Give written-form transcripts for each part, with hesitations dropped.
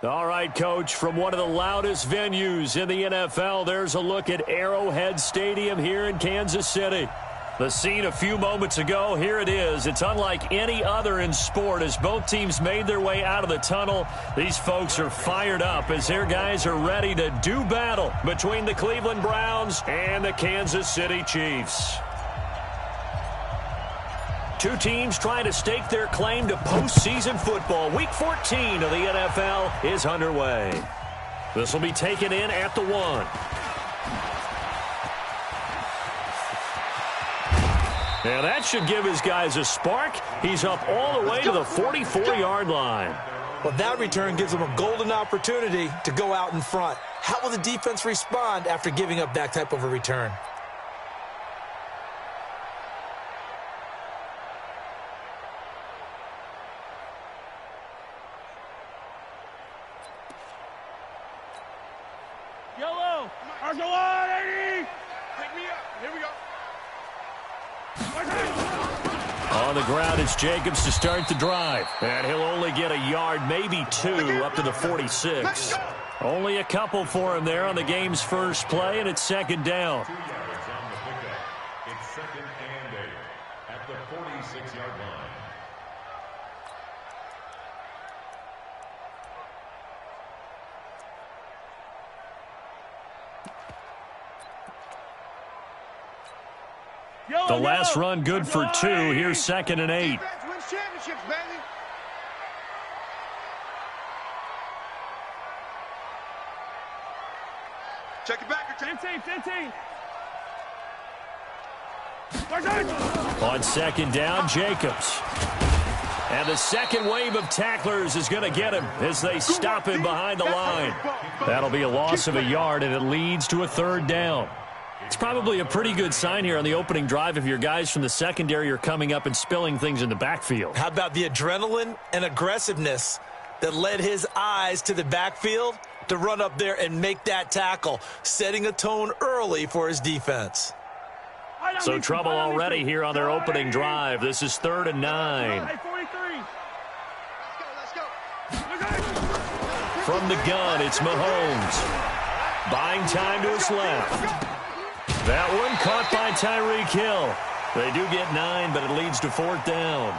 All right, Coach, from one of the loudest venues in the NFL, there's a look at Arrowhead Stadium here in Kansas City. The scene a few moments ago, here it is. It's unlike any other in sport as both teams made their way out of the tunnel. These folks are fired up as their guys are ready to do battle between the Cleveland Browns and the Kansas City Chiefs. Two teams trying to stake their claim to postseason football. Week 14 of the NFL is underway. This will be taken in at the 1. Now that should give his guys a spark. He's up all the way to the 44-yard line. Well, that return gives them a golden opportunity to go out in front. How will the defense respond after giving up that type of a return? Yellow! Argyle 80! Pick me up. Here we go. On the ground, it's Jacobs to start the drive. And he'll only get a yard, maybe 2, up to the 46. Only a couple for him there on the game's first play, and it's second down. 2 yards on the pickup. It's second and 8 at the 46-yard line. The last run good for 2. Here's second and 8. Defense wins championships, baby. Check it back. 15. On second down, Jacobs. And the second wave of tacklers is going to get him as they stop him behind the line. That'll be a loss of a yard, and it leads to a third down. It's probably a pretty good sign here on the opening drive if your guys from the secondary are coming up and spilling things in the backfield. How about the adrenaline and aggressiveness that led his eyes to the backfield to run up there and make that tackle, setting a tone early for his defense. So trouble already here on their opening drive. This is 3rd and 9. From the gun, it's Mahomes. Buying time to his left. That one caught by Tyreek Hill. They do get 9, but it leads to 4th down.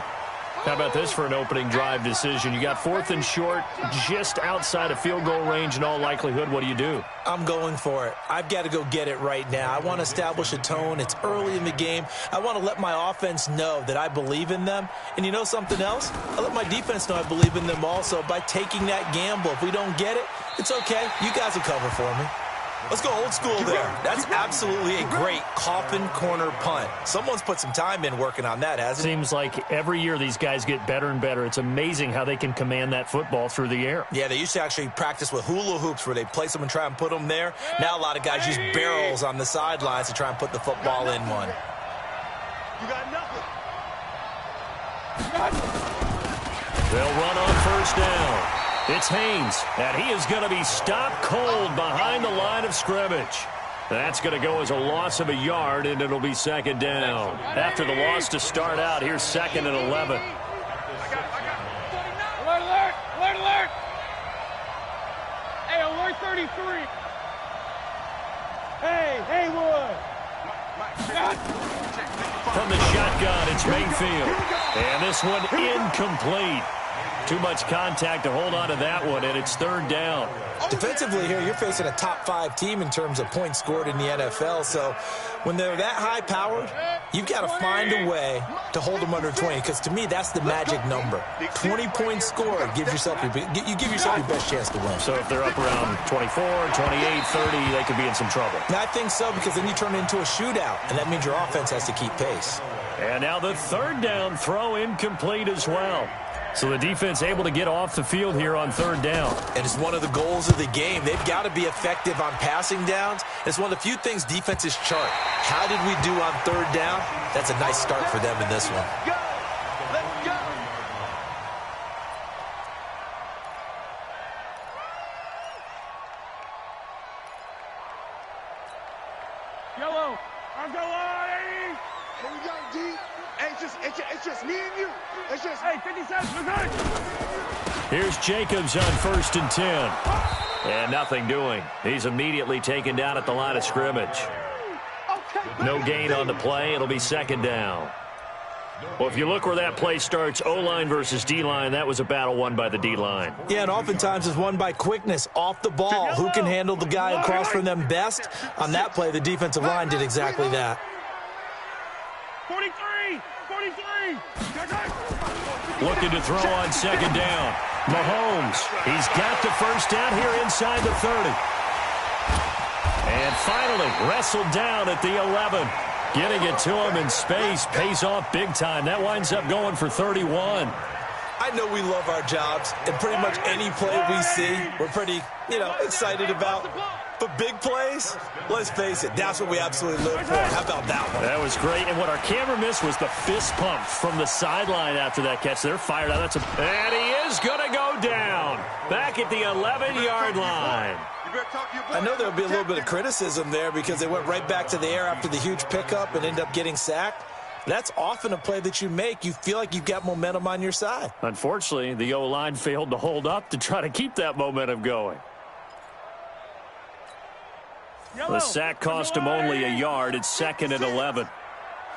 How about this for an opening drive decision? You got 4th and short, just outside of field goal range in all likelihood. What do you do? I'm going for it. I've got to go get it right now. I want to establish a tone. It's early in the game. I want to let my offense know that I believe in them. And you know something else? I let my defense know I believe in them also by taking that gamble. If we don't get it, it's okay. You guys will cover for me. Let's go old school there. That's absolutely a great coffin corner punt. Someone's put some time in working on that, hasn't it? Seems like every year these guys get better and better. It's amazing how they can command that football through the air. Yeah, they used to actually practice with hula hoops where they place them and try and put them there. Now a lot of guys use barrels on the sidelines to try and put the football in one. You got nothing. They'll run on first down. It's Haynes, and he is going to be stopped cold behind the line of scrimmage. That's going to go as a loss of a yard, and it'll be second down. After the loss to start out, here's 2nd and 11. Alert, alert, alert, alert. Hey, alert 33. Hey, Haywood. From the shotgun, it's Mayfield. And this one incomplete. Too much contact to hold on to that one, and it's 3rd down. Defensively here, you're facing a top-5 team in terms of points scored in the NFL. So when they're that high-powered, you've got to find a way to hold them under 20, because to me, that's the magic number. 20 points scored, you give yourself your best chance to win. So if they're up around 24, 28, 30, they could be in some trouble. I think so, because then you turn it into a shootout, and that means your offense has to keep pace. And now the 3rd down throw incomplete as well. So the defense able to get off the field here on 3rd down. And it's one of the goals of the game. They've got to be effective on passing downs. It's one of the few things defenses chart. How did we do on 3rd down? That's a nice start for them in this one. Go. Let's go. Yellow. I'm going. Here we go, D. Hey, It's just me and you. It's just, hey, 50 cents, we're good. Here's Jacobs on 1st and 10. And nothing doing. He's immediately taken down at the line of scrimmage. No gain on the play. It'll be 2nd down. Well, if you look where that play starts, O-line versus D-line, that was a battle won by the D-line. Yeah, and oftentimes it's won by quickness, off the ball. Who can handle the guy across from them best? On that play, the defensive line did exactly that. 43! Looking to throw on 2nd down. Mahomes, he's got the first down here inside the 30. And finally, wrestled down at the 11. Getting it to him in space pays off big time. That winds up going for 31. I know we love our jobs, and pretty much any play we see, we're pretty, excited about. But big plays, let's face it, that's what we absolutely live for. How about that one? That was great, and what our camera missed was the fist pump from the sideline after that catch. They're fired out. And he is going to go down back at the 11-yard line. I know there'll be a little bit of criticism there because they went right back to the air after the huge pickup and ended up getting sacked. That's often a play that you make. You feel like you've got momentum on your side. Unfortunately, the O-line failed to hold up to try to keep that momentum going. The sack cost him only a yard. It's 2nd and 11.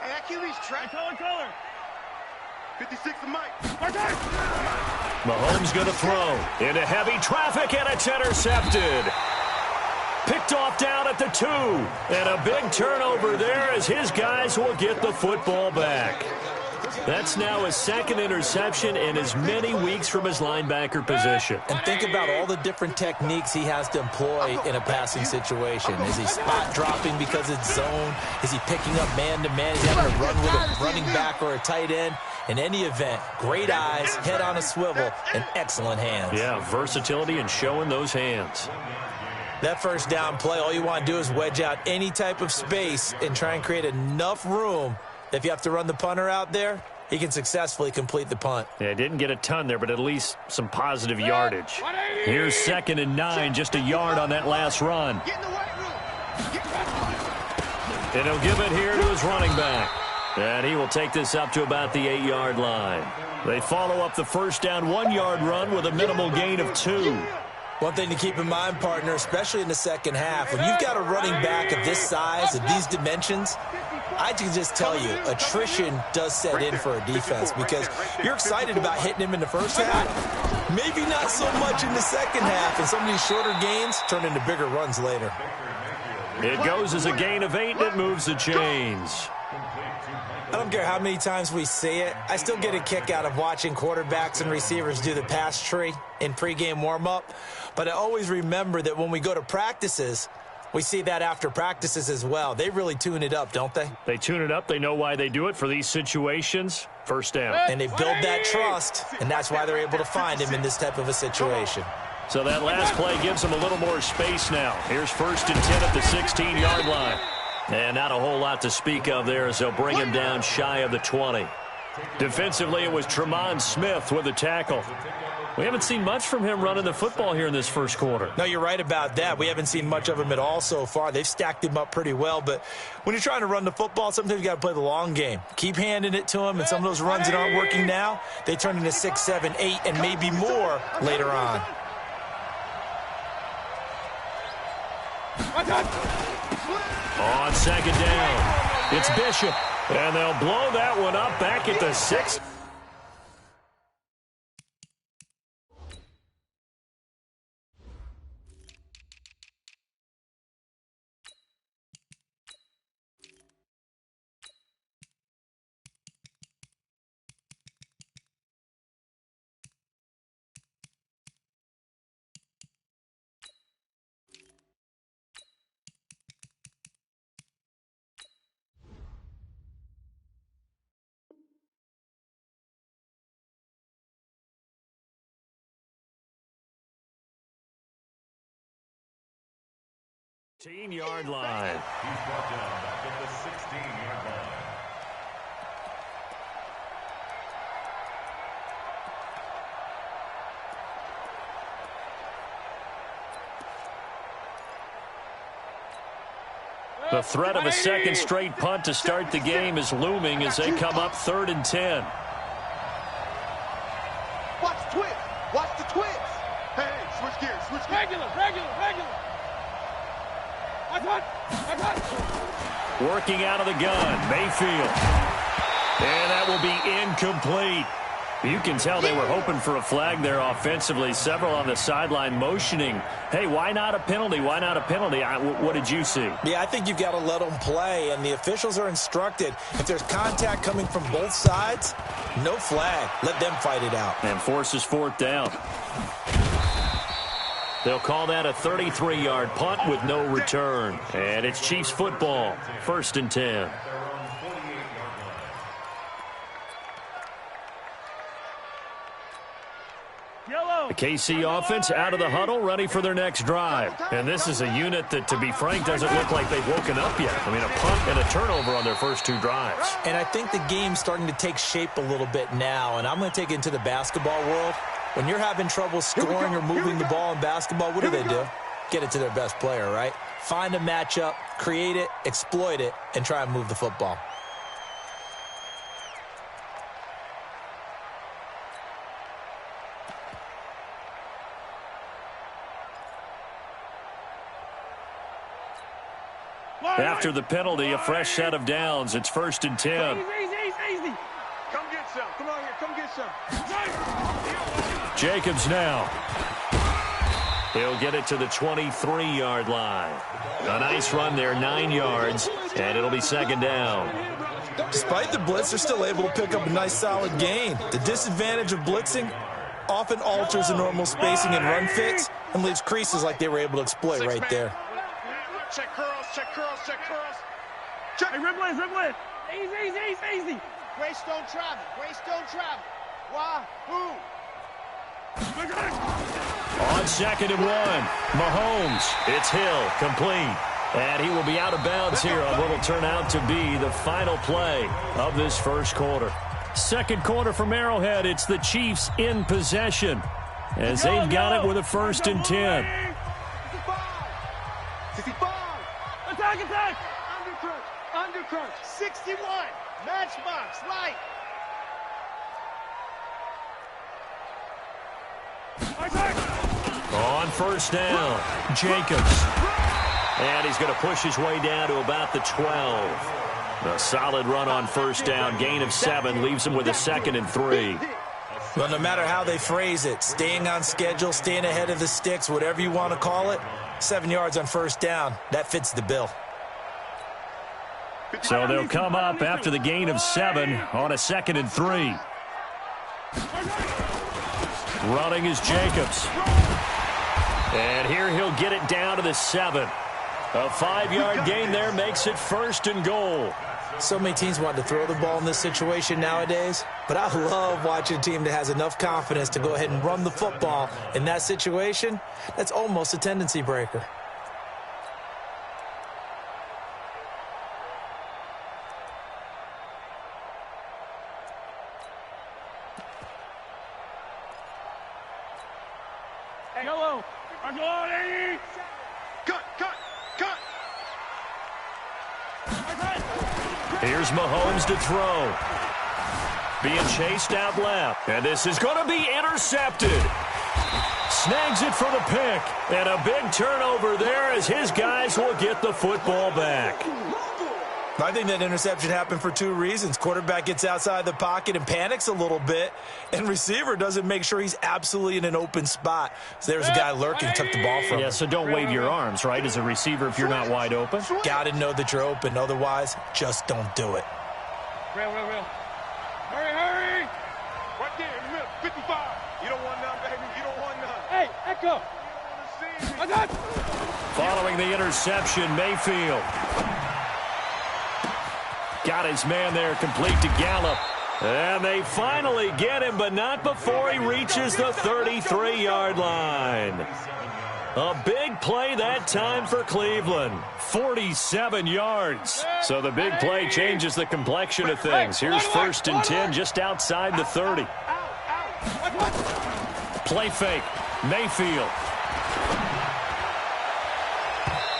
Hey, Achilles, try color. 56 and Mike. Mahomes going to throw into heavy traffic, and it's intercepted. Picked off down at the 2. And a big turnover there as his guys will get the football back. That's now his 2nd interception in as many weeks from his linebacker position. And think about all the different techniques he has to employ in a passing situation. Is he spot dropping because it's zone? Is he picking up man-to-man? Is he having to run with a running back or a tight end? In any event, great eyes, head on a swivel, and excellent hands. Yeah, versatility and showing those hands. That first down play, all you want to do is wedge out any type of space and try and create enough room. If you have to run the punter out there, he can successfully complete the punt. Yeah, didn't get a ton there, but at least some positive yardage. Here's 2nd and 9, just a yard on that last run. And he'll give it here to his running back. And he will take this up to about the 8-yard line. They follow up the first down 1-yard run with a minimal gain of 2. One thing to keep in mind, partner, especially in the second half, when you've got a running back of this size, of these dimensions, I can just tell you, attrition does set in for a defense because you're excited about hitting him in the first half. Maybe not so much in the second half, and some of these shorter gains turn into bigger runs later. It goes as a gain of 8, and it moves the chains. I don't care how many times we see it. I still get a kick out of watching quarterbacks and receivers do the pass tree in pregame warm-up. But I always remember that when we go to practices, we see that after practices as well. They really tune it up, don't they? They tune it up. They know why they do it for these situations. First down. And they build that trust, and that's why they're able to find him in this type of a situation. So that last play gives them a little more space now. Here's 1st and 10 at the 16-yard line. And not a whole lot to speak of there as they'll bring him down shy of the 20. Defensively, it was Tremont Smith with the tackle. We haven't seen much from him running the football here in this first quarter. No, you're right about that. We haven't seen much of him at all so far. They've stacked him up pretty well. But when you're trying to run the football, sometimes you got to play the long game. Keep handing it to him, and some of those runs that aren't working now, they turn into 6, 7, 8, and maybe more later on. On 2nd down, it's Bishop, and they'll blow that one up back at the 6. Yard line. He's brought down back at the 16-yard line. The threat of a second straight punt to start the game is looming as they come up 3rd and 10. Watch the twist. Watch the twist. Hey, switch gears. Switch gears. Regular. Working out of the gun, Mayfield. And that will be incomplete. You can tell they were hoping for a flag there offensively. Several on the sideline motioning, hey, why not a penalty? Why not a penalty? What did you see? Yeah, I think you've got to let them play, and the officials are instructed. If there's contact coming from both sides, no flag. Let them fight it out. And forces 4th down. They'll call that a 33-yard punt with no return. And it's Chiefs football, 1st and 10. The KC offense out of the huddle, ready for their next drive. And this is a unit that, to be frank, doesn't look like they've woken up yet. I mean, a punt and a turnover on their first 2 drives. And I think the game's starting to take shape a little bit now, and I'm going to take it into the basketball world. When you're having trouble scoring or moving the ball in basketball, what do? Get it to their best player, right? Find a matchup, create it, exploit it, and try and move the football. After the penalty, a fresh set of downs. It's 1st and 10. Easy. Come get some. Come on here. Come get some. Jacobs now. He'll get it to the 23-yard line. A nice run there, 9 yards, and it'll be 2nd down. Despite the blitz, they're still able to pick up a nice solid gain. The disadvantage of blitzing often alters the normal spacing and run fits and leaves creases like they were able to exploit right there. Check curls. Hey, rip blitz. Easy. Grace don't travel. Why? Who? On 2nd and 1, Mahomes. It's Hill, complete. And he will be out of bounds here on what will turn out to be the final play of this first quarter. Second quarter from Arrowhead, it's the Chiefs in possession as they've got it with a 1st and 10. 55. Attack. Undercrunch. 61. Matchbox. Right. On 1st down, Jacobs. And he's going to push his way down to about the 12. A solid run on 1st down, gain of 7, leaves him with a 2nd and 3. Well, no matter how they phrase it, staying on schedule, staying ahead of the sticks, whatever you want to call it, 7 yards on 1st down, that fits the bill. So they'll come up after the gain of 7 on a 2nd and 3. Running is Jacobs. And here he'll get it down to the 7. A 5-yard gain there makes it 1st and goal. So many teams want to throw the ball in this situation nowadays, but I love watching a team that has enough confidence to go ahead and run the football in that situation. That's almost a tendency breaker. Yellow. I'm going. Cut. Here's Mahomes to throw. Being chased out left. And this is going to be intercepted. Snags it for the pick. And a big turnover there as his guys will get the football back. I think that interception happened for 2 reasons. Quarterback gets outside the pocket and panics a little bit, and receiver doesn't make sure he's absolutely in an open spot. So there's a guy lurking, took the ball from him. Yeah, so don't wave your arms, right, as a receiver if you're not wide open? Got to know that you're open. Otherwise, just don't do it. Real. Hurry. Right there in the middle. 55. You don't want none, baby. You don't want none. Hey, Echo. Attack. Following the interception, Mayfield. Got his man there, complete to Gallup. And they finally get him, but not before he reaches the 33-yard line. A big play that time for Cleveland. 47 yards. So the big play changes the complexion of things. Here's 1st and 10 just outside the 30. Play fake. Mayfield.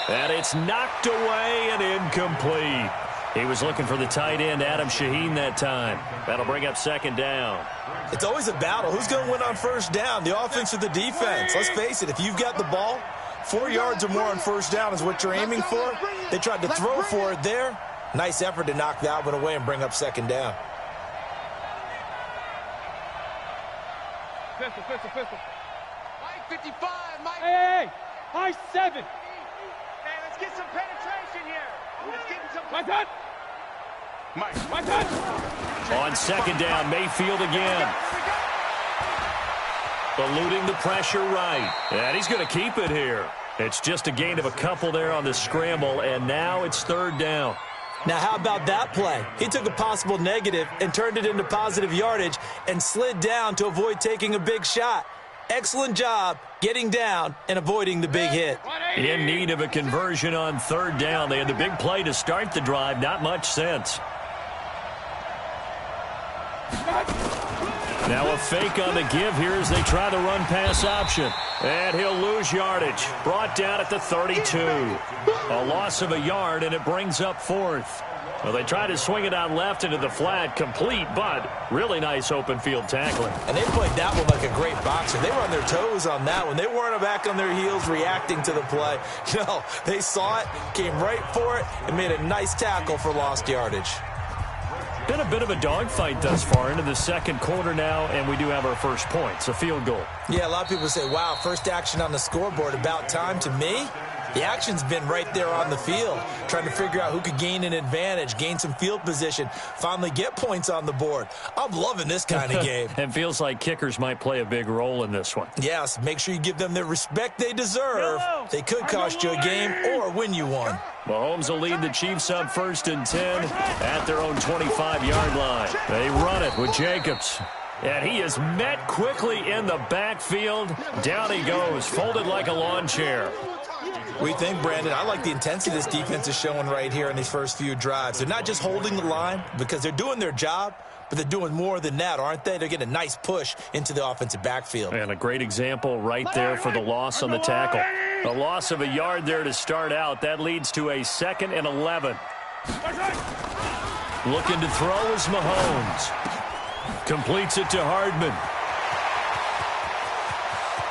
And it's knocked away and incomplete. He was looking for the tight end, Adam Shaheen, that time. That'll bring up second down. It's always a battle. Who's going to win on first down, the offense or the defense? Let's face it, if you've got the ball, 4 yards or more on first down is what you're aiming for. They tried to throw for it there. Nice effort to knock that one away and bring up second down. Pistol. Mike 55, Mike. Hey, high 7. Hey, let's get some penetration here. Let's get some. My touch. Mike. My touch. On second down, Mayfield again. Eluding the pressure right. And he's going to keep it here. It's just a gain of a couple there on the scramble, and now it's third down. Now, how about that play? He took a possible negative and turned it into positive yardage and slid down to avoid taking a big shot. Excellent job getting down and avoiding the big hit. In need of a conversion on third down. They had the big play to start the drive. Not much sense. Now a fake on the give here as they try the run-pass option. And he'll lose yardage. Brought down at the 32. A loss of a yard, and it brings up fourth. Well, they try to swing it out left into the flat, complete, but really nice open field tackling. And they played that one like a great boxer. They were on their toes on that one. They weren't back on their heels reacting to the play. No, they saw it, came right for it, and made a nice tackle for lost yardage. Been a bit of a dogfight thus far into the second quarter now, and we do have our first points, a field goal. Yeah, a lot of people say, wow, first action on the scoreboard, about time. To me, the action's been right there on the field, trying to figure out who could gain an advantage, gain some field position, finally get points on the board. I'm loving this kind of game. It feels like kickers might play a big role in this one. Yes, make sure you give them the respect they deserve. They could cost you a game or win you one. Mahomes will lead the Chiefs up 1st and 10 at their own 25-yard line. They run it with Jacobs. And he is met quickly in the backfield. Down he goes, folded like a lawn chair. We think, Brandon, I like the intensity this defense is showing right here in these first few drives. They're not just holding the line because they're doing their job, but they're doing more than that, aren't they? They're getting a nice push into the offensive backfield. And a great example right there for the loss on the tackle. A loss of a yard there to start out. That leads to a 2nd and 11. Looking to throw is Mahomes. Completes it to Hardman.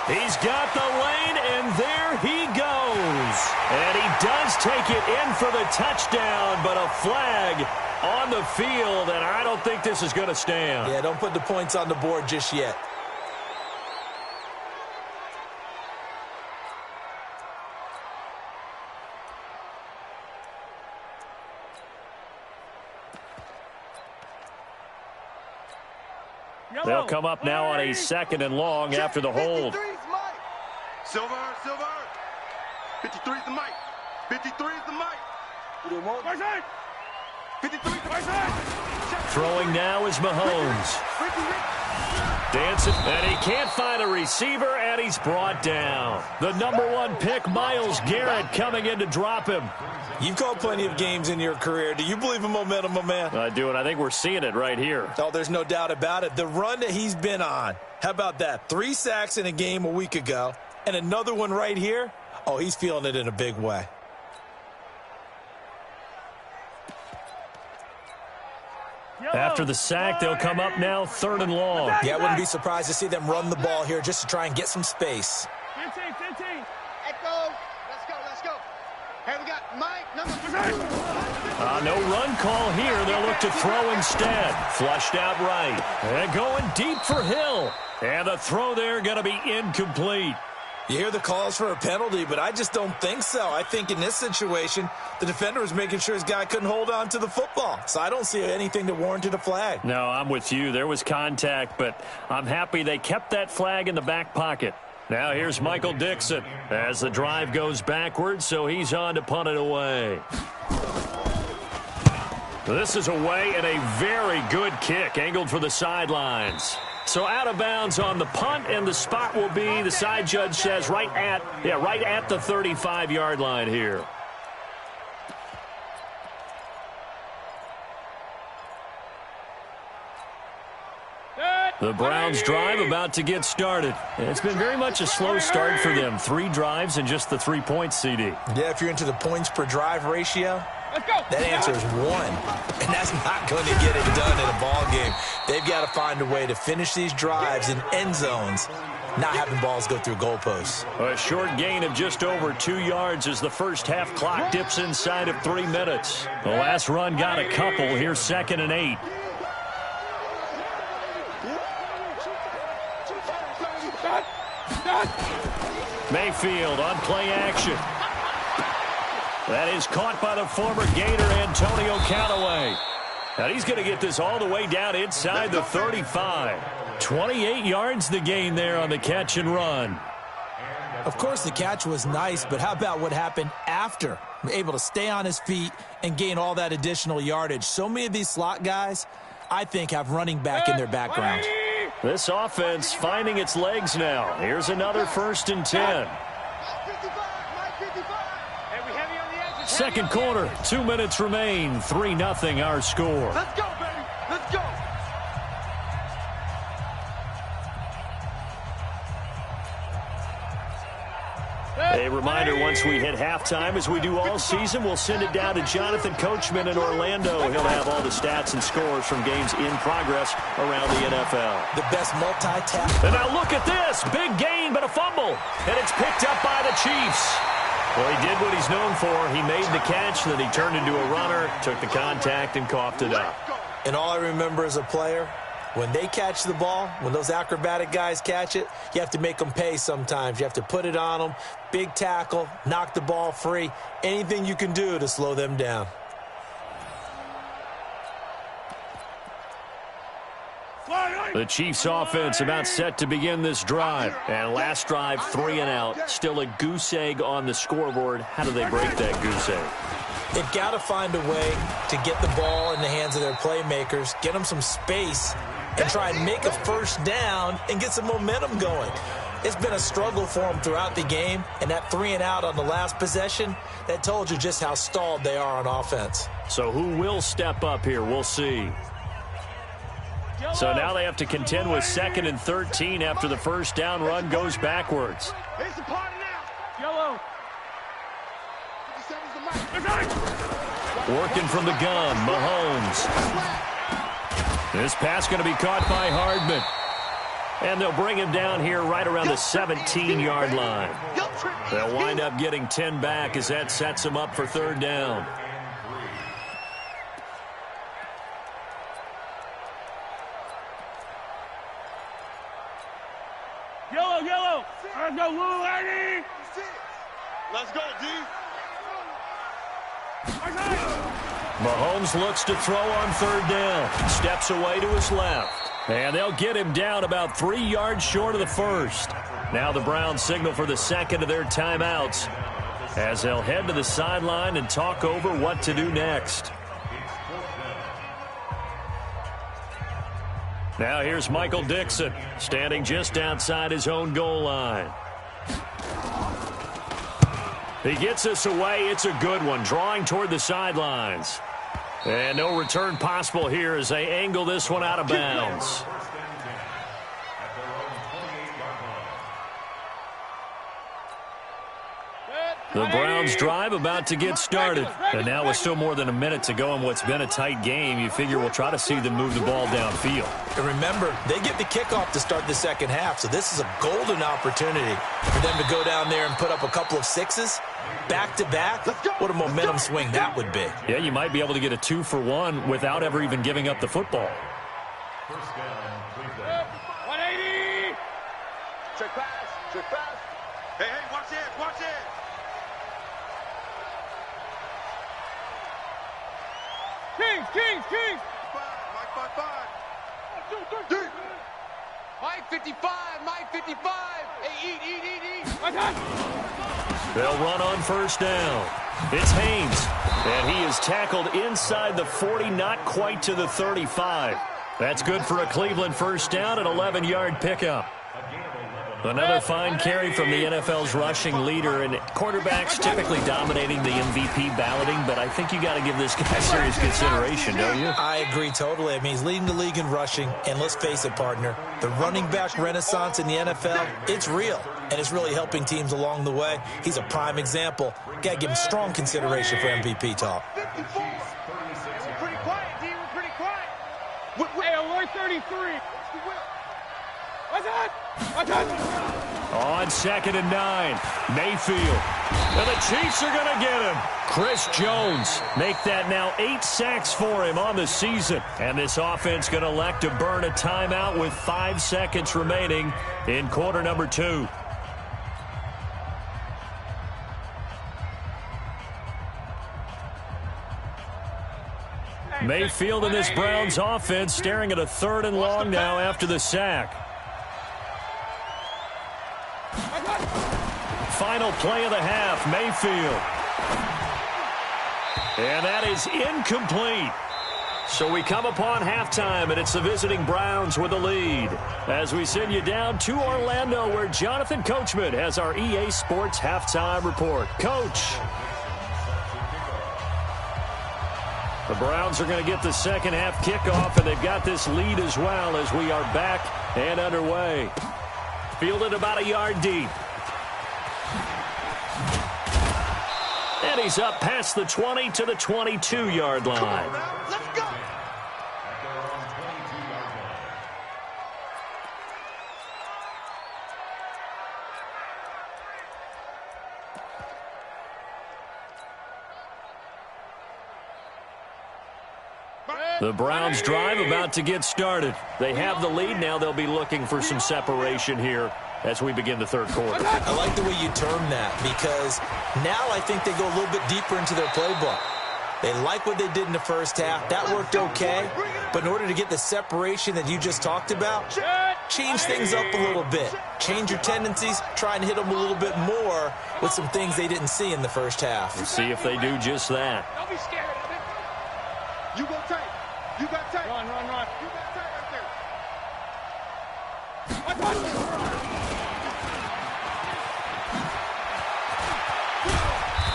He's got the lane, and there he goes. And he does take it in for the touchdown, but a flag on the field, and I don't think this is going to stand. Yeah, don't put the points on the board just yet. They'll come up now on a 2nd and long after the hold. Silver. 53 is the mic. 53 is the mic. 53. Throwing now is Mahomes. Dancing, and he can't find a receiver, and he's brought down. The #1 pick, Myles Garrett, coming in to drop him. You've called plenty of games in your career. Do you believe in momentum, my man? I do, and I think we're seeing it right here. Oh, there's no doubt about it. The run that he's been on. How about that? 3 sacks in a game a week ago, and another one right here. Oh, he's feeling it in a big way. After the sack, they'll come up now 3rd and long. Yeah, I wouldn't be surprised to see them run the ball here just to try and get some space. 15. Echo. Let's go. Hey, we got Mike, #2. No run call here. They'll look to throw instead. Flushed out right. And going deep for Hill. And the throw there going to be incomplete. You hear the calls for a penalty, but I just don't think so. I think in this situation, the defender was making sure his guy couldn't hold on to the football. So I don't see anything that warranted a flag. No, I'm with you. There was contact, but I'm happy they kept that flag in the back pocket. Now here's Michael Dixon as the drive goes backwards, so he's on to punt it away. This is away and a very good kick, angled for the sidelines. So out of bounds on the punt, and the spot will be, the side judge says, right at the 35-yard line here. Good. The Browns drive about to get started. It's been very much a slow start for them. 3 drives and just the 3 points, CD. Yeah, if you're into the points per drive ratio, that answer is 1. And that's not going to get it done in a ball game. They've got to find a way to finish these drives in end zones, not having balls go through goalposts. A short gain of just over 2 yards as the first half clock dips inside of 3 minutes. The last run got a couple. Here's 2nd and 8. Mayfield on play action. That is caught by the former Gator, Antonio Callaway. And he's going to get this all the way down inside the 35. 28 yards the gain there on the catch and run. Of course, the catch was nice, but how about what happened after? Able to stay on his feet and gain all that additional yardage. So many of these slot guys, I think, have running back in their background. This offense finding its legs now. Here's another 1st and 10. Second quarter, 2 minutes remain. 3-0 our score. Let's go, baby. Let's go. A reminder, once we hit halftime, as we do all season, we'll send it down to Jonathan Coachman in Orlando. He'll have all the stats and scores from games in progress around the NFL. The best multi-tap. And now look at this. Big gain, but a fumble. And it's picked up by the Chiefs. Well, he did what he's known for. He made the catch, then he turned into a runner, took the contact, and coughed it up. And all I remember as a player, when they catch the ball, when those acrobatic guys catch it, you have to make them pay sometimes. You have to put it on them, big tackle, knock the ball free, anything you can do to slow them down. The Chiefs offense about set to begin this drive. And last drive, 3 and out. Still a goose egg on the scoreboard. How do they break that goose egg? They've got to find a way to get the ball in the hands of their playmakers, get them some space, and try and make a first down and get some momentum going. It's been a struggle for them throughout the game, and that 3 and out on the last possession, that told you just how stalled they are on offense. So who will step up here? We'll see. So now they have to contend with 2nd and 13 after the first down run goes backwards. It's the party now. Yellow. Working from the gun, Mahomes. This pass going to be caught by Hardman. And they'll bring him down here right around the 17-yard line. They'll wind up getting 10 back as that sets them up for 3rd down. Yellow. Let's go, Lou, Eddie. Let's go, D. Mahomes looks to throw on 3rd down. Steps away to his left. And they'll get him down about 3 yards short of the first. Now the Browns signal for the 2nd of their timeouts as they'll head to the sideline and talk over what to do next. Now here's Michael Dixon, standing just outside his own goal line. He gets this away. It's a good one, drawing toward the sidelines. And no return possible here as they angle this one out of bounds. The Browns drive about to get started. And now with still more than a minute to go in what's been a tight game, you figure we'll try to see them move the ball downfield. And remember, they get the kickoff to start the second half, so this is a golden opportunity for them to go down there and put up a couple of sixes back-to-back. What a momentum swing that would be. Yeah, you might be able to get a 2-for-1 without ever even giving up the football. 180. Check pass. Hey, watch it. Kings. Mike 5-5. D. Mike 55. Hey, eat. They'll run on 1st down. It's Haynes, and he is tackled inside the 40, not quite to the 35. That's good for a Cleveland 1st down, an 11-yard pickup. Another fine carry from the NFL's rushing leader, and quarterbacks typically dominating the MVP balloting, but I think you got to give this guy serious consideration, don't you? I agree totally. I mean, he's leading the league in rushing, and let's face it, partner, the running back renaissance in the NFL, it's real, and it's really helping teams along the way. He's a prime example. Got to give him strong consideration for MVP talk. We're pretty quiet, D. We're pretty quiet. Hey, alert 33. On 2nd and 9, Mayfield. And the Chiefs are going to get him. Chris Jones make that now 8 sacks for him on the season. And this offense going to elect to burn a timeout with 5 seconds remaining in quarter number 2. Mayfield and this Browns offense staring at a 3rd and long now after the sack. Final play of the half, Mayfield. And that is incomplete. So we come upon halftime, and it's the visiting Browns with the lead. As we send you down to Orlando, where Jonathan Coachman has our EA Sports halftime report. Coach. The Browns are going to get the second half kickoff, and they've got this lead as well as we are back and underway. Fielded about a yard deep. And he's up past the 20 to the 22-yard line. Let's go. The Browns drive about to get started. They have the lead. Now they'll be looking for some separation here as we begin the third quarter. I like the way you term that, because now I think they go a little bit deeper into their playbook. They like what they did in the first half. That worked okay. But in order to get the separation that you just talked about, change things up a little bit. Change your tendencies. Try and hit them a little bit more with some things they didn't see in the first half. We'll see if they do just that. Don't be scared. You go tight. You got tight. Run. You got tight right there.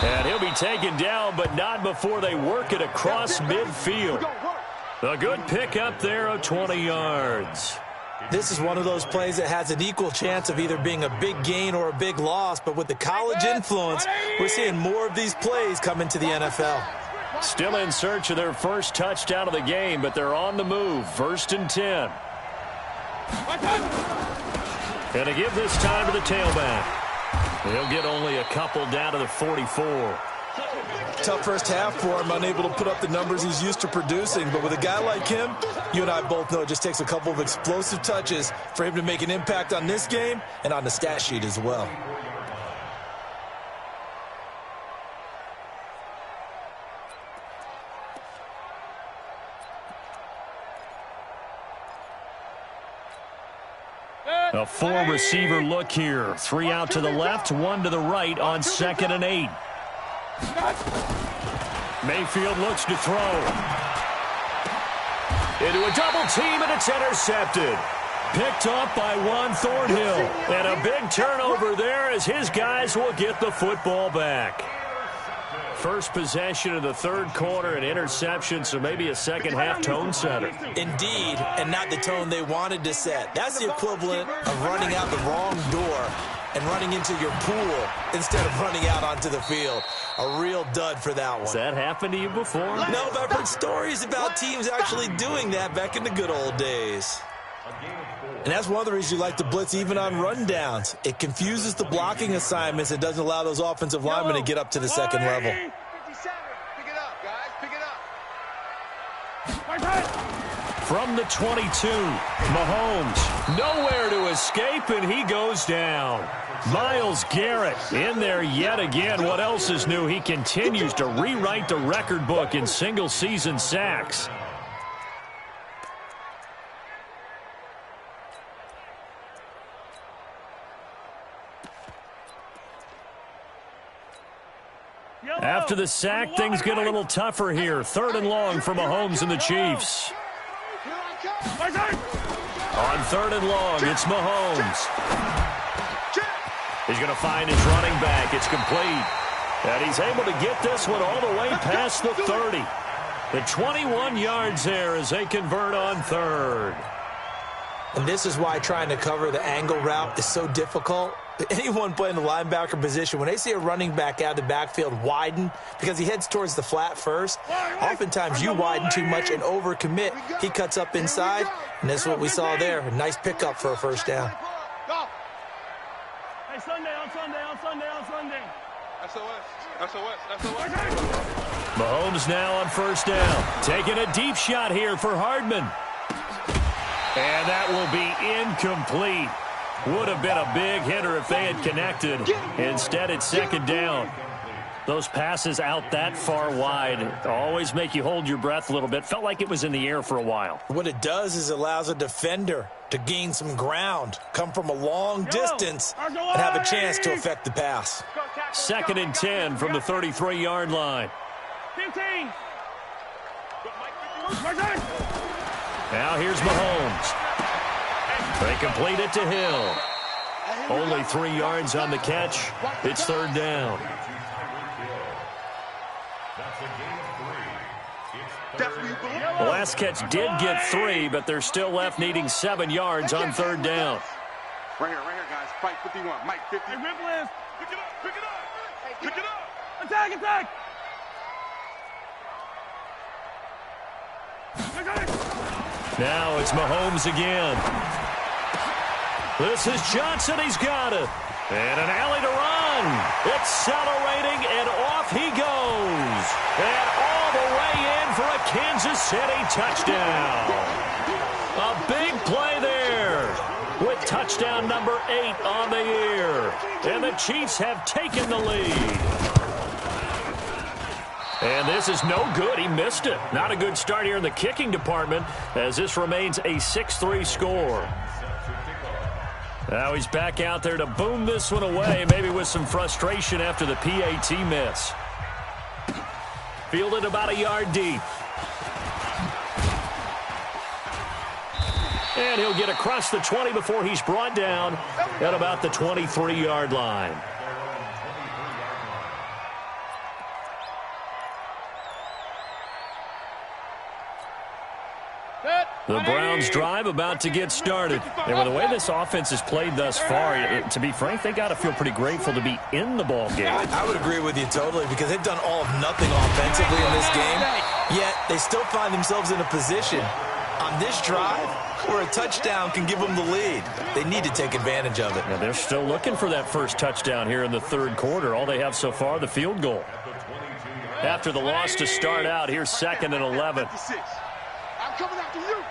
And he'll be taken down, but not before they work it across midfield. A good pickup there of 20 yards. This is one of those plays that has an equal chance of either being a big gain or a big loss, but with the college influence, we're seeing more of these plays come into the NFL. Still in search of their first touchdown of the game, but they're on the move. 1st and 10. And to give this time to the tailback. He'll get only a couple down to the 44. Tough first half for him, unable to put up the numbers he's used to producing. But with a guy like him, you and I both know it just takes a couple of explosive touches for him to make an impact on this game and on the stat sheet as well. A 4-receiver look here. 3 out to the left, 1 to the right on 2nd and 8. Mayfield looks to throw. Into a double team, and it's intercepted. Picked up by Juan Thornhill. And a big turnover there as his guys will get the football back. First possession of the third quarter, an interception, so maybe a second half tone setter. Indeed, and not the tone they wanted to set. That's the equivalent of running out the wrong door and running into your pool instead of running out onto the field. A real dud for that one. Has that happened to you before? No, but I've heard stories about teams actually doing that back in the good old days. And that's one of the reasons you like to blitz even on rundowns. It confuses the blocking assignments and doesn't allow those offensive linemen to get up to the second level. 57. Pick it up, guys. Pick it up. From the 22, Mahomes nowhere to escape, and he goes down. Myles Garrett in there yet again. What else is new? He continues to rewrite the record book in single-season sacks. After the sack, things get a little tougher here. 3rd and long for Mahomes and the Chiefs. On 3rd and long, it's Mahomes. He's going to find his running back. It's complete. And he's able to get this one all the way past the 30. The 21 yards there as they convert on 3rd. And this is why trying to cover the angle route is so difficult. Anyone playing the linebacker position, when they see a running back out of the backfield widen because he heads towards the flat first, oftentimes you widen too much and overcommit. He cuts up inside, and that's what we saw there. A nice pickup for a first down. Hey, Sunday, on Sunday. SOS. Mahomes now on 1st down. Taking a deep shot here for Hardman. And that will be incomplete. Would have been a big hitter if they had connected. Instead, it's 2nd down. Those passes out that far wide always make you hold your breath a little bit. Felt like it was in the air for a while. What it does is allows a defender to gain some ground, come from a long distance, and have a chance to affect the pass. 2nd and 10 from the 33-yard line. 15. Now here's Mahomes. They complete it to Hill. Only 3 yards on the catch. It's 3rd down. The last catch did get 3, but they're still left needing 7 yards on 3rd down. Right here, guys. Fight 51. Mike 50. Hey, Ripple is. Pick it up. Attack. Now it's Mahomes again. This is Johnson. He's got it. And an alley to run. Accelerating, and off he goes. And all the way in for a Kansas City touchdown. A big play there with touchdown number 8 on the year. And the Chiefs have taken the lead. And this is no good. He missed it. Not a good start here in the kicking department as this remains a 6-3 score. Now he's back out there to boom this one away, maybe with some frustration after the PAT miss. Fielded about a yard deep. And he'll get across the 20 before he's brought down at about the 23-yard line. The Browns drive about to get started. And with the way this offense has played thus far, to be frank, they got to feel pretty grateful to be in the ball game. I would agree with you totally because they've done all of nothing offensively in this game, yet they still find themselves in a position on this drive where a touchdown can give them the lead. They need to take advantage of it. Now they're still looking for that first touchdown here in the 3rd quarter. All they have so far, the field goal. After the loss to start out, here's 2nd and 11. I'm coming after you.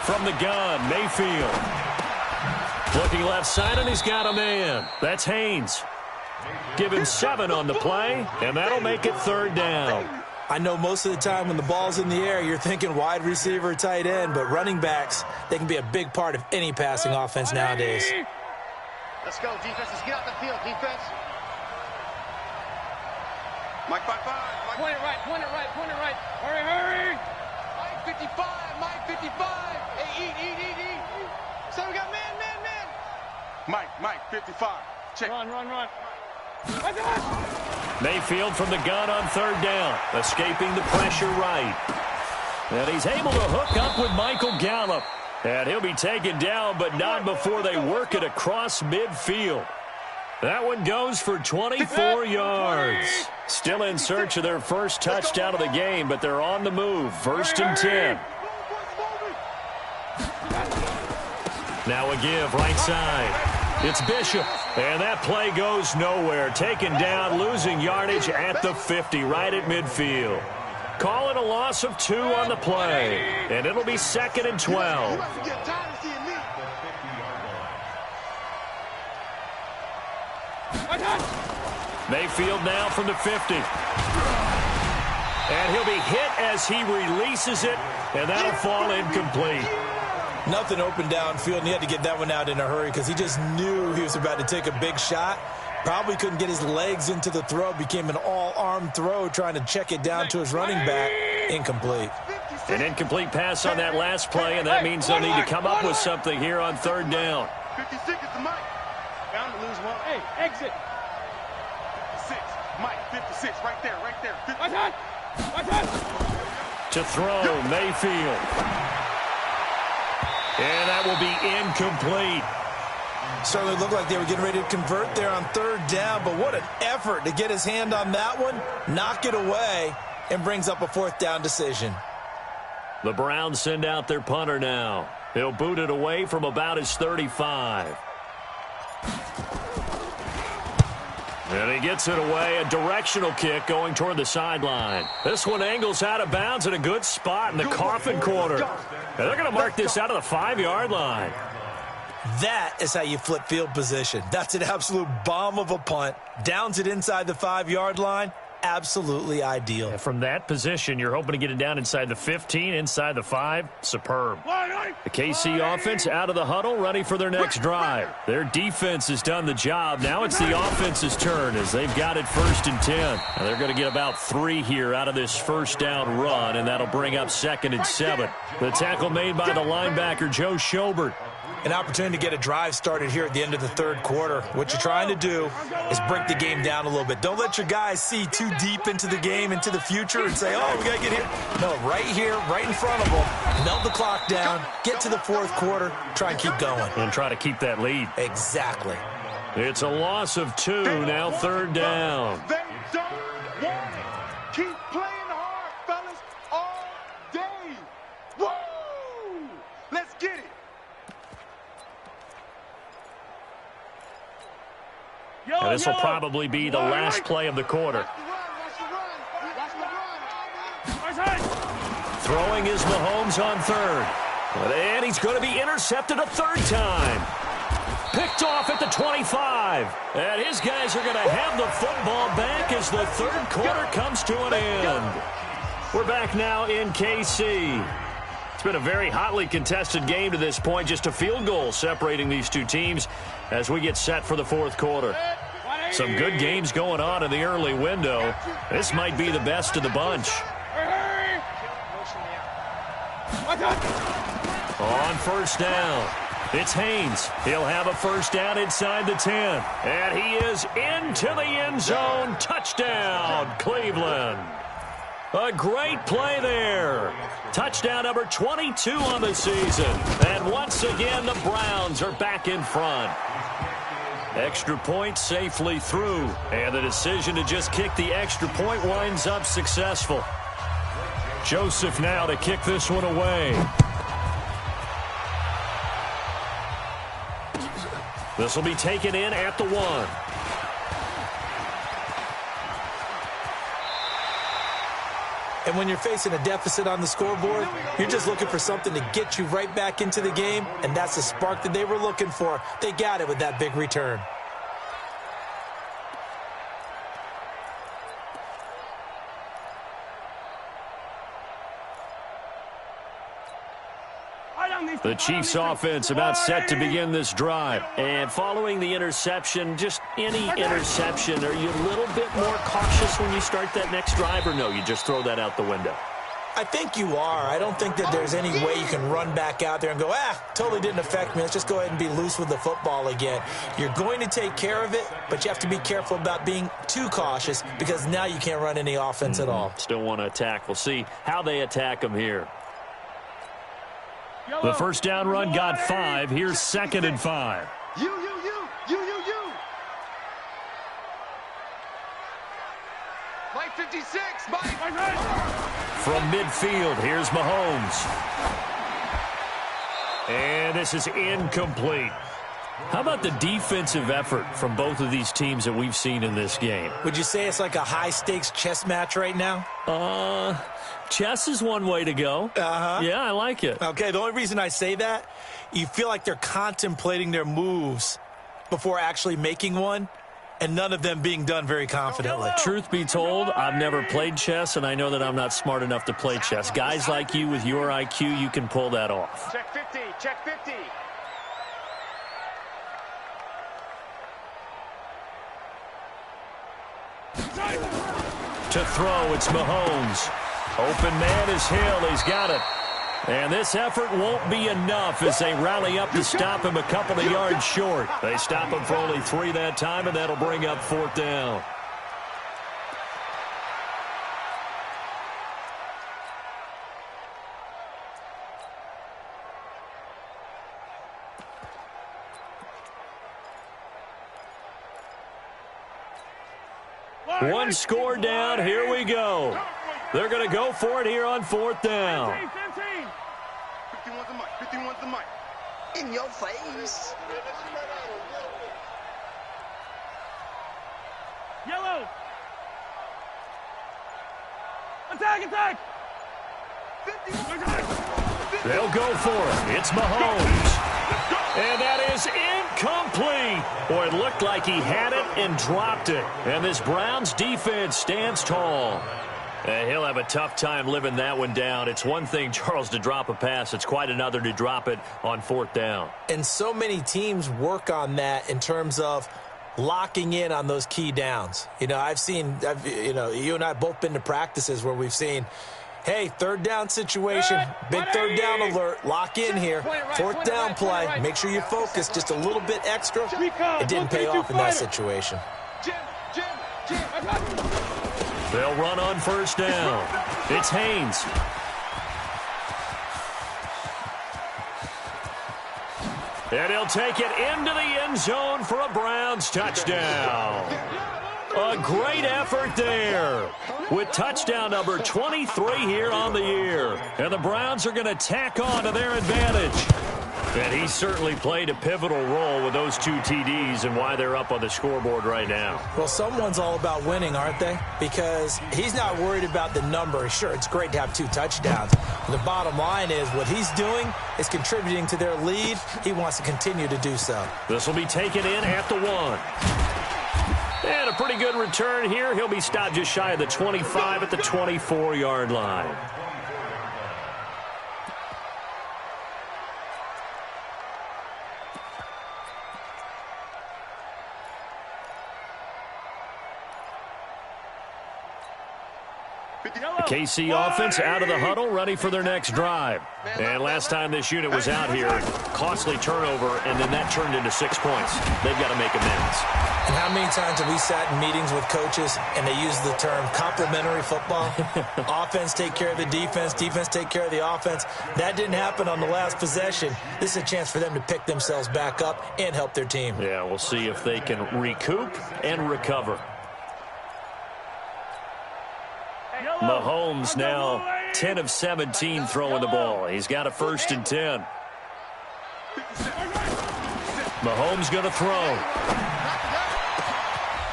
From the gun, Mayfield. Looking left side, and he's got a man. That's Haynes. Give him 7 on the play, and that'll make it 3rd down. I know most of the time when the ball's in the air, you're thinking wide receiver, tight end, but running backs, they can be a big part of any passing offense nowadays. Let's go, defense. Let's get out the field, defense. Mike 5-5. Point it right. Hurry. Mike 55. Hey, eat. So we got man. Mike 55. Check. Run. Mayfield from the gun on 3rd down, escaping the pressure right. And he's able to hook up with Michael Gallup. And he'll be taken down, but not before they work it across midfield. That one goes for 24 yards. Still in search of their first touchdown of the game, but they're on the move. 1st and 10. Now a give right side. It's Bishop, and that play goes nowhere. Taken down, losing yardage at the 50, right at midfield. Call it a loss of 2 on the play, and it'll be 2nd and 12. Mayfield now from the 50. And he'll be hit as he releases it, and that'll fall incomplete. Nothing open downfield, and he had to get that one out in a hurry because he just knew he was about to take a big shot. Probably couldn't get his legs into the throw. Became an all-arm throw trying to check it down to his running back. Incomplete. An incomplete pass on that last play, and that means they'll need to come up with something here on third down. 56 is the mic. Bound to lose one. Hey, exit. 56. Mike, 56. Right there, right there. 56. Watch out. Watch out. To throw, Mayfield. And that will be incomplete. Certainly looked like they were getting ready to convert there on third down, but what an effort to get his hand on that one, knock it away, and brings up a fourth down decision. The Browns send out their punter now. He'll boot it away from about his 35. And he gets it away, a directional kick going toward the sideline. This one angles out of bounds in a good spot in the coffin corner. And they're going to mark this out of the 5-yard line. That is how you flip field position. That's an absolute bomb of a punt. Downs it inside the 5-yard line. Absolutely ideal. And from that position, you're hoping to get it down inside the 15, inside the 5. Superb. The KC offense out of the huddle, ready for their next drive. Their defense has done the job. Now it's the offense's turn as they've got it 1st and 10. Now they're going to get about 3 here out of this first down run, and that'll bring up 2nd and 7. The tackle made by the linebacker, Joe Schobert. An opportunity to get a drive started here at the end of the third quarter. What you're trying to do is break the game down a little bit. Don't let your guys see too deep into the game, into the future, and say, oh, we got to get here. No, right here, right in front of them. Melt the clock down, get to the fourth quarter, try and keep going. And try to keep that lead. Exactly. It's a loss of 2, now 3rd down. They don't want it. Keep playing hard, fellas, all day. Woo! Let's get it. And this will probably be the last play of the quarter. Throwing is Mahomes on 3rd. And he's going to be intercepted a 3rd time. Picked off at the 25. And his guys are going to have the football back as the 3rd quarter comes to an end. We're back now in KC. It's been a very hotly contested game to this point. Just a field goal separating these two teams as we get set for the 4th quarter. Some good games going on in the early window. This might be the best of the bunch. On 1st down, it's Haynes. He'll have a 1st down inside the 10. And he is into the end zone. Touchdown, Cleveland. A great play there. Touchdown number 22 on the season. And once again, the Browns are back in front. Extra point safely through. And the decision to just kick the extra point winds up successful. Joseph now to kick this one away. This will be taken in at the 1. And when you're facing a deficit on the scoreboard, you're just looking for something to get you right back into the game, and that's the spark that they were looking for. They got it with that big return. The Chiefs offense about set to begin this drive. And following the interception, just any interception, are you a little bit more cautious when you start that next drive, or no, you just throw that out the window? I think you are. I don't think that there's any way you can run back out there and go, totally didn't affect me. Let's just go ahead and be loose with the football again. You're going to take care of it, but you have to be careful about being too cautious because now you can't run any offense at all. Still want to attack. We'll see how they attack them here. The 1st down run got 5. Here's 2nd and 5. You. Mike 56, Mike. From midfield, here's Mahomes. And this is incomplete. How about the defensive effort from both of these teams that we've seen in this game? Would you say it's like a high-stakes chess match right now? Chess is one way to go. Yeah, I like it. Okay, the only reason I say that, you feel like they're contemplating their moves before actually making one, and none of them being done very confidently. Truth be told, I've never played chess, and I know that I'm not smart enough to play chess. Guys like you with your IQ, you can pull that off. Check 50, check 50. To throw, it's Mahomes. Open man is Hill. He's got it. And this effort won't be enough as they rally up to stop him a couple of yards short. They stop him for only 3 that time, and that'll bring up 4th down. One score down. Here we go. They're going to go for it here on 4th down. 51's the mic. 51's the mic. In your face. Yellow. Attack. They'll go for it. It's Mahomes. And that is incomplete. Boy, it looked like he had it and dropped it. And this Browns defense stands tall. And he'll have a tough time living that one down. It's one thing, Charles, to drop a pass. It's quite another to drop it on 4th down. And so many teams work on that in terms of locking in on those key downs. You know, you and I have both been to practices where we've seen, hey, 3rd down situation, big 3rd down alert, lock in here, 4th down play, make sure you focus just a little bit extra. It didn't pay off in that situation. They'll run on 1st down. It's Haynes. And he'll take it into the end zone for a Browns touchdown. A great effort there with touchdown number 23 here on the year. And the Browns are going to tack on to their advantage. And he certainly played a pivotal role with those 2 TDs and why they're up on the scoreboard right now. Well, someone's all about winning, aren't they? Because he's not worried about the number. Sure, it's great to have 2 touchdowns. But the bottom line is what he's doing is contributing to their lead. He wants to continue to do so. This will be taken in at the 1. And a pretty good return here. He'll be stopped just shy of the 25 at the 24-yard line. The KC offense out of the huddle, ready for their next drive. And last time this unit was out here, costly turnover, and then that turned into 6 points. They've got to make amends. And how many times have we sat in meetings with coaches and they use the term complementary football? Offense take care of the defense, defense take care of the offense. That didn't happen on the last possession. This is a chance for them to pick themselves back up and help their team. Yeah, we'll see if they can recoup and recover. Mahomes now 10 of 17 throwing the ball. He's got a 1st and 10. Mahomes going to throw.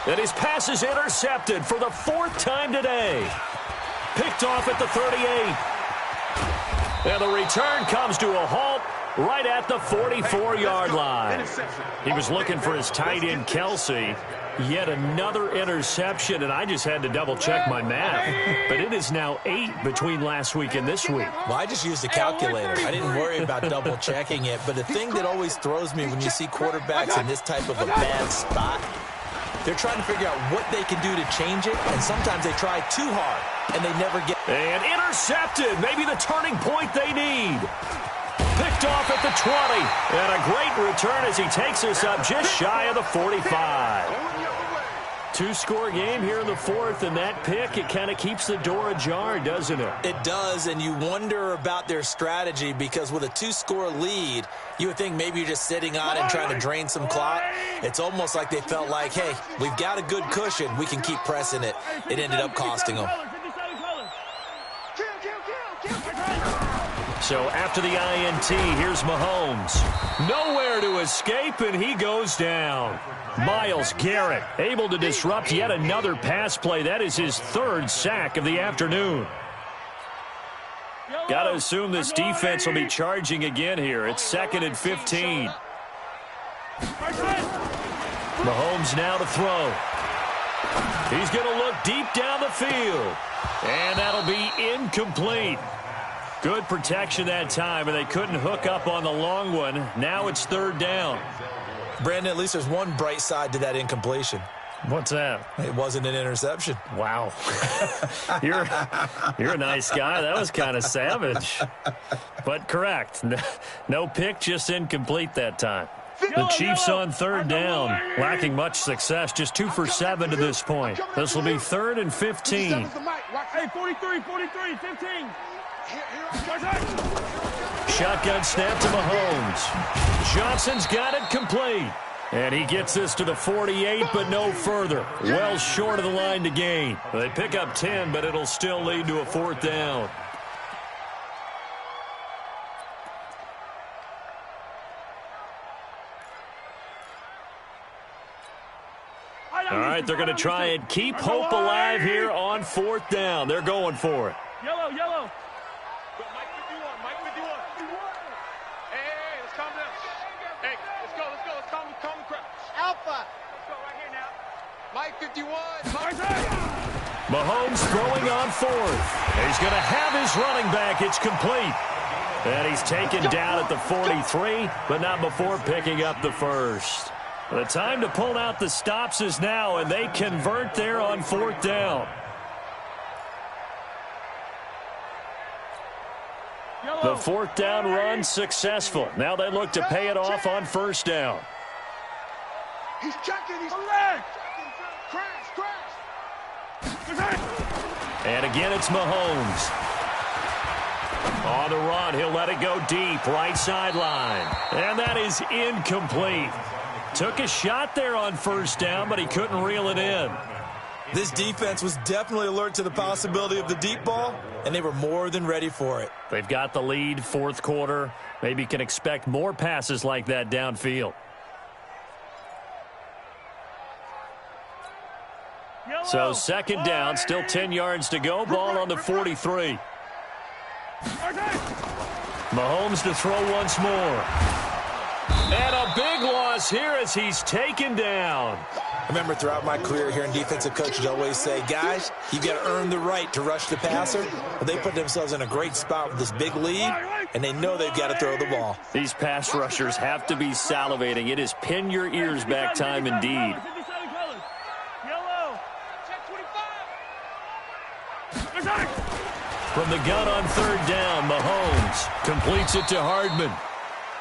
And his pass is intercepted for the 4th time today. Picked off at the 38. And the return comes to a halt right at the 44-yard line. He was looking for his tight end, Kelsey. Yet another interception, and I just had to double-check my math. But it is now 8 between last week and this week. Well, I just used a calculator. I didn't worry about double-checking it. But the thing that always throws me when you see quarterbacks in this type of a bad spot, they're trying to figure out what they can do to change it, and sometimes they try too hard, and they never get it. And intercepted, maybe the turning point they need. Picked off at the 20, and a great return as he takes us up just shy of the 45. 2-score game here in the 4th, and that pick, it kind of keeps the door ajar, doesn't it? It does, and you wonder about their strategy because with a 2-score lead, you would think maybe you're just sitting on it and trying to drain some clock. It's almost like they felt like, hey, we've got a good cushion. We can keep pressing it. It ended up costing them. So after the INT, here's Mahomes. Nowhere to escape, and he goes down. Myles Garrett able to disrupt yet another pass play. That is his 3rd sack of the afternoon. Got to assume this defense will be charging again here. It's 2nd and 15. Mahomes now to throw. He's going to look deep down the field. And that'll be incomplete. Good protection that time, and they couldn't hook up on the long one. Now it's 3rd down. Brandon, at least there's one bright side to that incompletion. What's that? It wasn't an interception. Wow. You're a nice guy. That was kind of savage. But correct. No pick, just incomplete that time. The Chiefs on third down, lacking much success, just 2 for 7 to this point. This will be 3rd and 15. Hey, 43, 15. Shotgun snap to Mahomes. Johnson's got it complete. And he gets this to the 48, but no further. Well short of the line to gain. They pick up 10, but it'll still lead to a 4th down. All right, they're going to try and keep hope alive here on 4th down. They're going for it. Yellow. Mike 51. Hey, let's calm down. Hey, let's go. Let's calm the crowd. Alpha. Let's go right here now. Mike 51. Mahomes throwing on 4th. He's going to have his running back. It's complete. And he's taken down at the 43, but not before picking up the first. The time to pull out the stops is now, and they convert there on 4th down. The 4th down run successful. Now they look to pay it off on 1st down. He's checking. And again, it's Mahomes. On the run, he'll let it go deep, right sideline. And that is incomplete. Took a shot there on 1st down, but he couldn't reel it in. This defense was definitely alert to the possibility of the deep ball, and they were more than ready for it. They've got the lead, 4th quarter. Maybe can expect more passes like that downfield. So 2nd down, still 10 yards to go. Ball on the 43. Mahomes to throw once more. And a big loss here as he's taken down. I remember throughout my career hearing defensive coaches always say, guys, you got to earn the right to rush the passer. But they put themselves in a great spot with this big lead, and they know they've got to throw the ball. These pass rushers have to be salivating. It is pin your ears back time indeed. From the gun on 3rd down, Mahomes completes it to Hardman.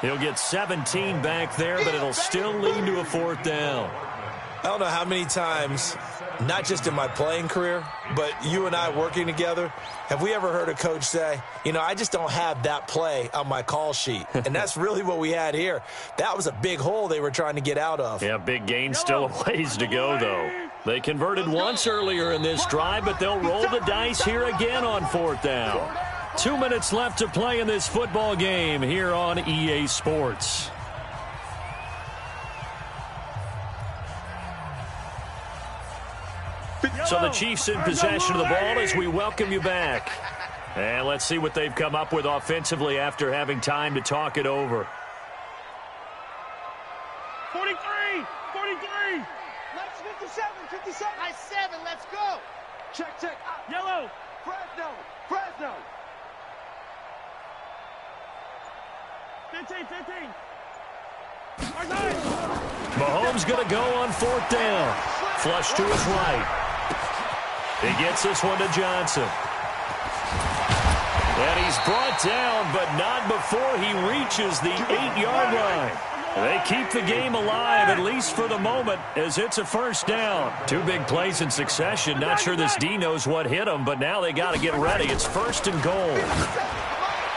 He'll get 17 back there, but it'll still lead to a 4th down. I don't know how many times, not just in my playing career, but you and I working together, have we ever heard a coach say, I just don't have that play on my call sheet. And that's really what we had here. That was a big hole they were trying to get out of. Yeah, big gain, still a ways to go, though. They converted once earlier in this drive, but they'll roll the dice here again on 4th down. 2 minutes left to play in this football game here on EA Sports. So the Chiefs in possession of the ball as we welcome you back. And let's see what they've come up with offensively after having time to talk it over. 43. Let's 57. Nice 7. Let's go. Check. Yellow. Fresno. 15. Mahomes going to go on 4th down. Flush to his right. He gets this one to Johnson. And he's brought down, but not before he reaches the 8-yard line. They keep the game alive, at least for the moment, as it's a 1st down. 2 big plays in succession. Not sure this D knows what hit him, but now they got to get ready. It's 1st and goal.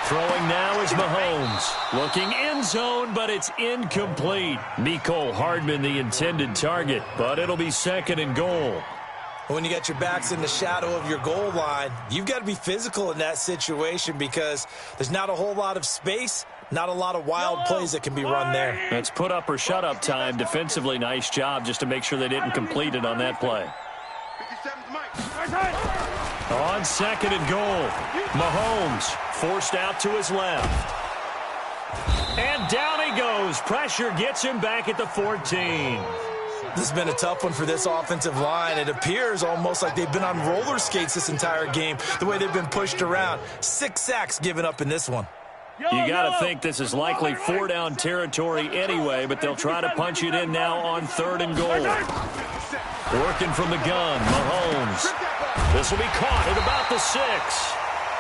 Throwing now is Mahomes. Looking end zone, but it's incomplete. Mecole Hardman, the intended target, but it'll be 2nd and goal. When you got your backs in the shadow of your goal line, you've got to be physical in that situation because there's not a whole lot of space, not a lot of wild plays that can be run there. It's put up or shut up time. Defensively, nice job just to make sure they didn't complete it on that play. 57's Mike. On 2nd and goal, Mahomes forced out to his left. And down he goes. Pressure gets him back at the 14. This has been a tough one for this offensive line. It appears almost like they've been on roller skates this entire game, the way they've been pushed around. 6 sacks given up in this one. You got to think this is likely 4-down territory anyway, but they'll try to punch it in now on 3rd and goal. Working from the gun, Mahomes. This will be caught at about the 6.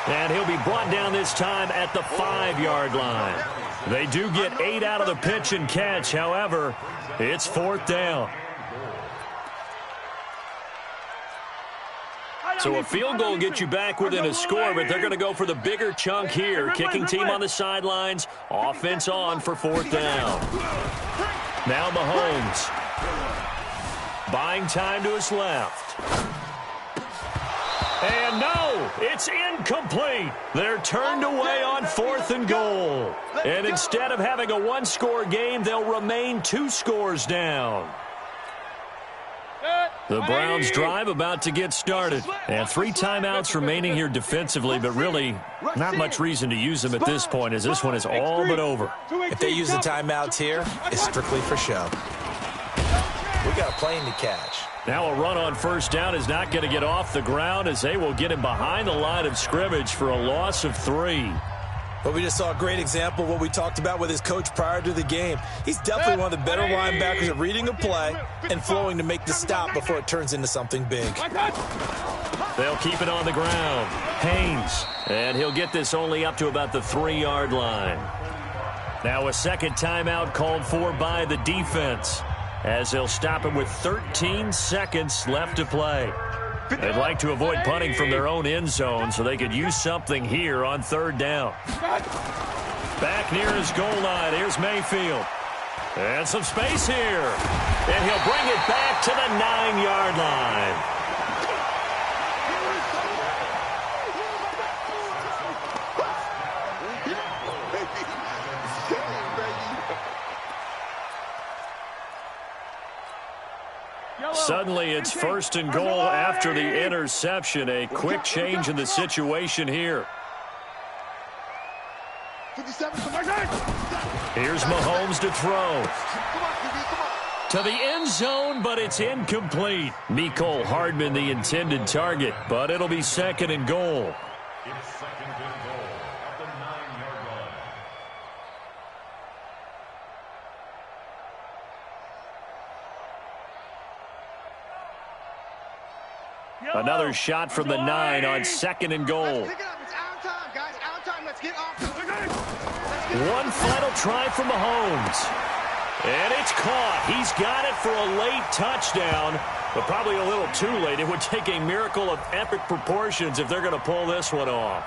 And he'll be brought down this time at the 5-yard line. They do get 8 out of the pitch and catch. However, it's 4th down. So a field goal gets you back within a score, but they're going to go for the bigger chunk here. Kicking team on the sidelines. Offense on for 4th down. Now Mahomes. Buying time to his left. And no, it's incomplete. They're turned away on 4th and goal. And instead of having a 1-score game, they'll remain 2 scores down. The Browns drive about to get started. And 3 timeouts remaining here defensively, but really not much reason to use them at this point, as this one is all but over. If they use the timeouts here, it's strictly for show. We got a plane to catch. Now a run on 1st down is not going to get off the ground, as they will get him behind the line of scrimmage for a loss of 3. But we just saw a great example of what we talked about with his coach prior to the game. He's definitely one of the better linebackers at reading a play and flowing to make the stop before it turns into something big. They'll keep it on the ground. Haynes. And he'll get this only up to about the 3-yard line. Now a second timeout called for by the defense, as they'll stop him with 13 seconds left to play. They'd like to avoid punting from their own end zone, so they could use something here on 3rd down. Back near his goal line, here's Mayfield. And some space here. And he'll bring it back to the 9-yard line. Suddenly, it's 1st and goal after the interception. A quick change in the situation here. Here's Mahomes to throw. To the end zone, but it's incomplete. Mecole Hardman, the intended target, but it'll be 2nd and goal. It's 2nd and goal at the 9-yard line. Another shot from the 9 on 2nd and goal. One final try from Mahomes. And it's caught. He's got it for a late touchdown, but probably a little too late. It would take a miracle of epic proportions if they're going to pull this one off.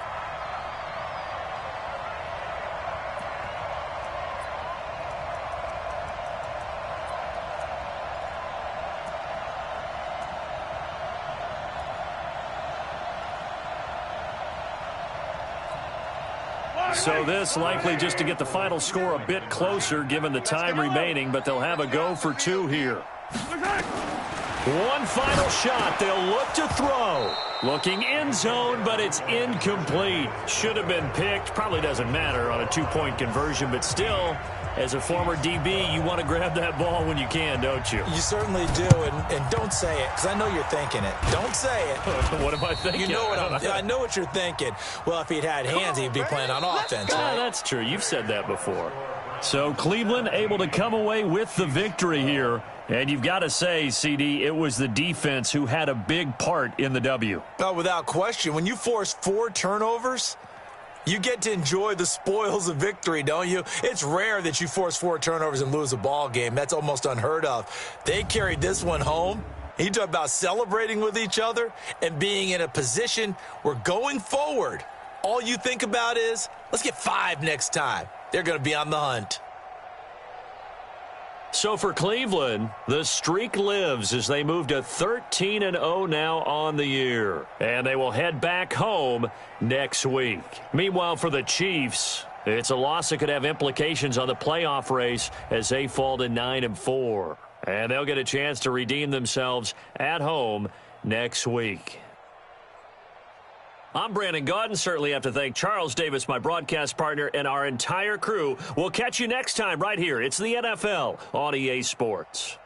So this likely just to get the final score a bit closer given the time remaining, but they'll have a go for 2 here. One final shot. They'll look to throw. Looking end zone, but it's incomplete. Should have been picked. Probably doesn't matter on a 2-point conversion, but still, as a former DB, you want to grab that ball when you can, don't you? You certainly do, and don't say it, because I know you're thinking it. Don't say it. What am I thinking? You know what I know what you're thinking. Well, if he'd had hands, he'd be playing on offense, right? That's true. You've said that before. So Cleveland able to come away with the victory here. And you've got to say, CD, it was the defense who had a big part in the W. Oh, without question. When you force 4 turnovers, you get to enjoy the spoils of victory, don't you? It's rare that you force 4 turnovers and lose a ball game. That's almost unheard of. They carried this one home. You talk about celebrating with each other and being in a position where going forward, all you think about is, let's get 5 next time. They're going to be on the hunt. So for Cleveland, the streak lives as they move to 13-0 now on the year. And they will head back home next week. Meanwhile, for the Chiefs, it's a loss that could have implications on the playoff race as they fall to 9-4. And they'll get a chance to redeem themselves at home next week. I'm Brandon Gaudin. Certainly have to thank Charles Davis, my broadcast partner, and our entire crew. We'll catch you next time right here. It's the NFL on EA Sports.